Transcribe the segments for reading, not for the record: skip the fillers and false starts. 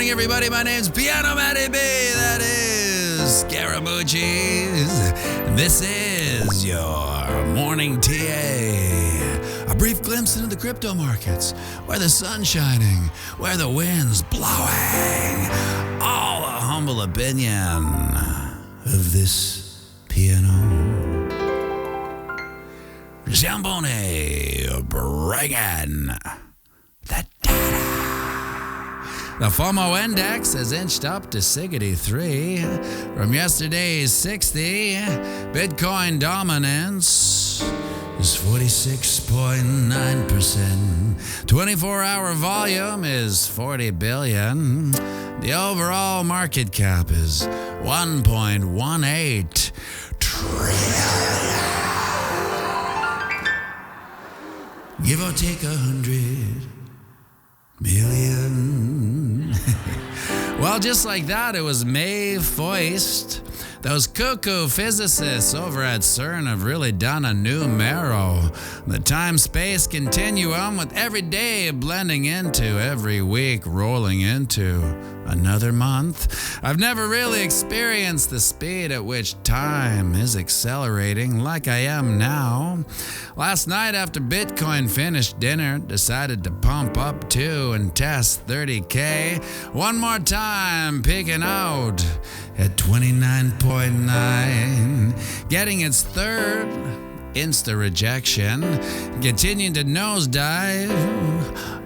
morning, everybody. My name's pianomattyb. That is Scaramucci's. This is your morning TA. A brief glimpse into the crypto markets, where the sun's shining, where the wind's blowing. All a humble opinion of this piano. Jambone, bring in the data. The FOMO index has inched up to 63 from yesterday's 60. Bitcoin dominance is 46.9%. 24-hour volume is 40 billion. The overall market cap is 1.18 trillion. Give or take 100 million. Well, just like that, it was May Foist. Those cuckoo physicists over at CERN have really done a numero. The time-space continuum, with every day blending into every week rolling into another month. I've never really experienced the speed at which time is accelerating like I am now. Last night, after Bitcoin finished dinner, decided to pump up to and test 30K. One more time, peaking out at 29.9, getting its third insta-rejection, continuing to nosedive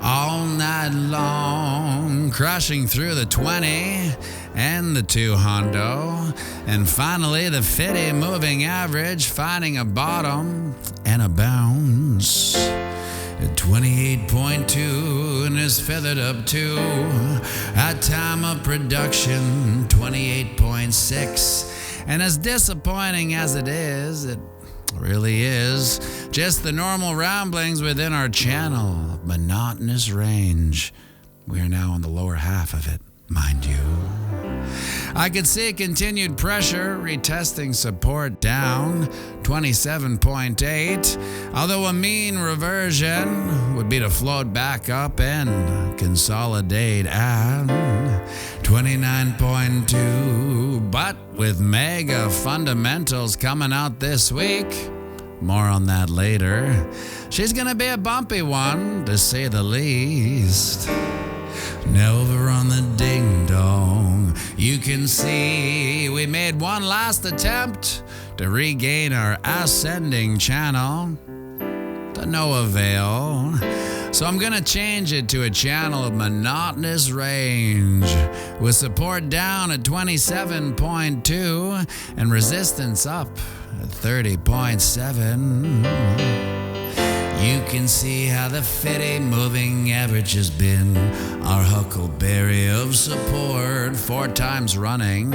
all night long, crashing through the 20 and the 200, and finally the 50 moving average finding a bottom and a bounce at 28.2 and is feathered up to, at time of production, 28.6. And as disappointing as it is, it really is just the normal ramblings within our channel of monotonous range. We are now in the lower half of it, mind you. I could see continued pressure, retesting support down 27.8, although a mean reversion would be to float back up and consolidate at 29.2. But with mega fundamentals coming out this week, more on that later, she's gonna be a bumpy one, to say the least. Now over on the ding-dong, you can see we made one last attempt to regain our ascending channel, to no avail. So I'm gonna change it to a channel of monotonous range, with support down at 27.2 and resistance up at 30.7. You can see how the 50 moving average has been our huckleberry of support 4 times running.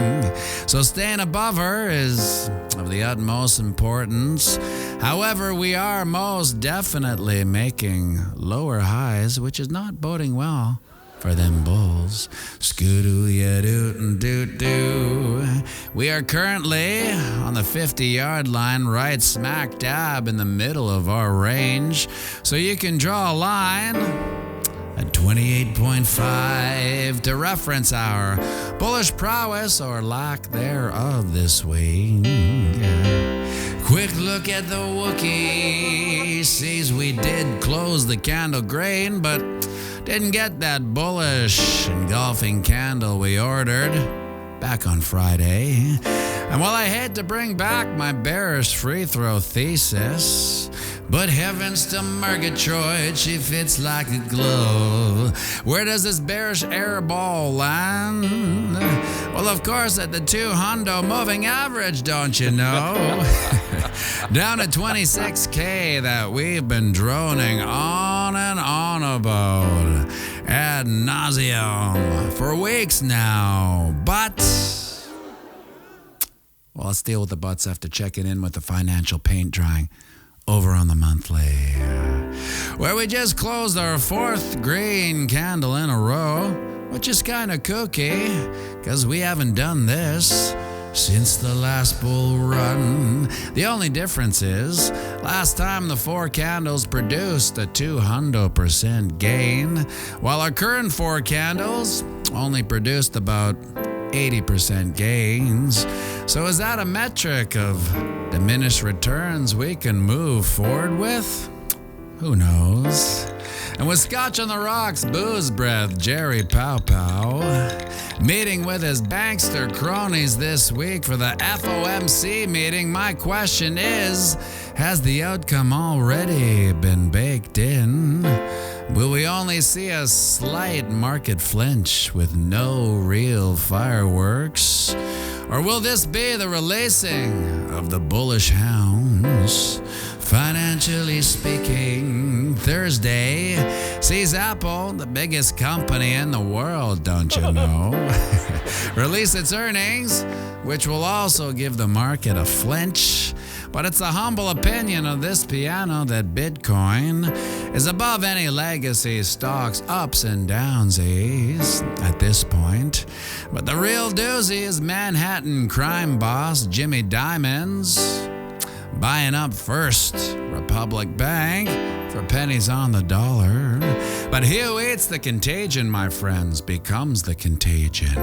So staying above her is of the utmost importance. However, we are most definitely making lower highs, which is not boding well for them bulls. Skoo-doo-ya-doo-doo-doo. We are currently on the 50-yard line, right smack dab in the middle of our range. So you can draw a line at 28.5 to reference our bullish prowess or lack thereof this week. Quick look at the Wookiee. Sees we did close the candle grain, but didn't get that bullish engulfing candle we ordered back on Friday. And while I hate to bring back my bearish free throw thesis, but heavens to Murgatroyd, she fits like a glove. Where does this bearish air ball land? Well, of course, at the 200 moving average, don't you know? Down at 26K that we've been droning on and on about ad nauseum for weeks now. But, well, let's deal with the buts after checking in with the financial paint drying over on the monthly, where we just closed our 4th green candle in a row, which is kind of kooky, because we haven't done this since the last bull run. The only difference is, last time the 4 candles produced a 200% gain, while our current 4 candles only produced about 80% gains. So is that a metric of diminished returns we can move forward with? Who knows? And with Scotch on the Rocks, Booze Breath, Jerry Pow Pow, meeting with his bankster cronies this week for the FOMC meeting, my question is, has the outcome already been baked in? Will we only see a slight market flinch with no real fireworks? Or will this be the releasing of the bullish hounds? Financially speaking, Thursday sees Apple, the biggest company in the world, don't you know, release its earnings, which will also give the market a flinch. But it's the humble opinion of this piano that Bitcoin is above any legacy stocks, ups and downsies at this point. But the real doozy is Manhattan crime boss Jimmy Diamonds buying up First Republic Bank for pennies on the dollar. But who eats the contagion, my friends, becomes the contagion.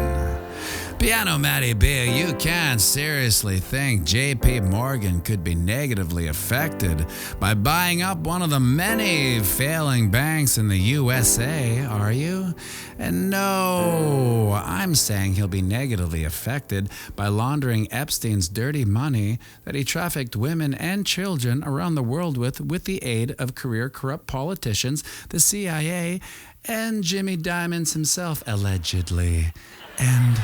Pianomattyb, you can't seriously think JP Morgan could be negatively affected by buying up one of the many failing banks in the USA, are you? And no, I'm saying he'll be negatively affected by laundering Epstein's dirty money that he trafficked women and children around the world with the aid of career corrupt politicians, the CIA, and Jimmy Diamonds himself, allegedly. And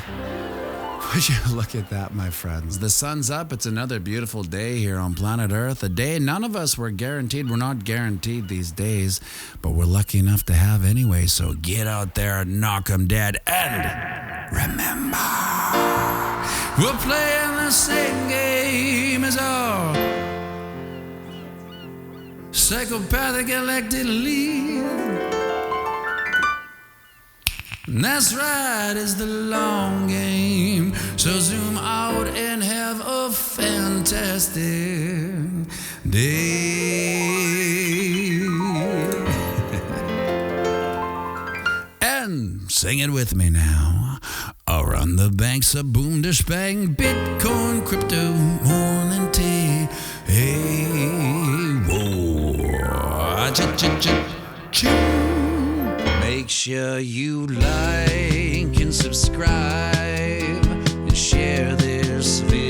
would you look at that, my friends? The sun's up. It's another beautiful day here on planet Earth. A day none of us were guaranteed. We're not guaranteed these days, but we're lucky enough to have anyway. So get out there and knock 'em dead. And remember, we're playing the same game as all psychopathic elected lead. That's right, it's the long game. So zoom out and have a fantastic day. And sing it with me now. Around the banks of boom dash bang, Bitcoin, crypto, more than tea. Hey, whoa, cha-cha-cha-cha. Make sure you like and subscribe and share this video.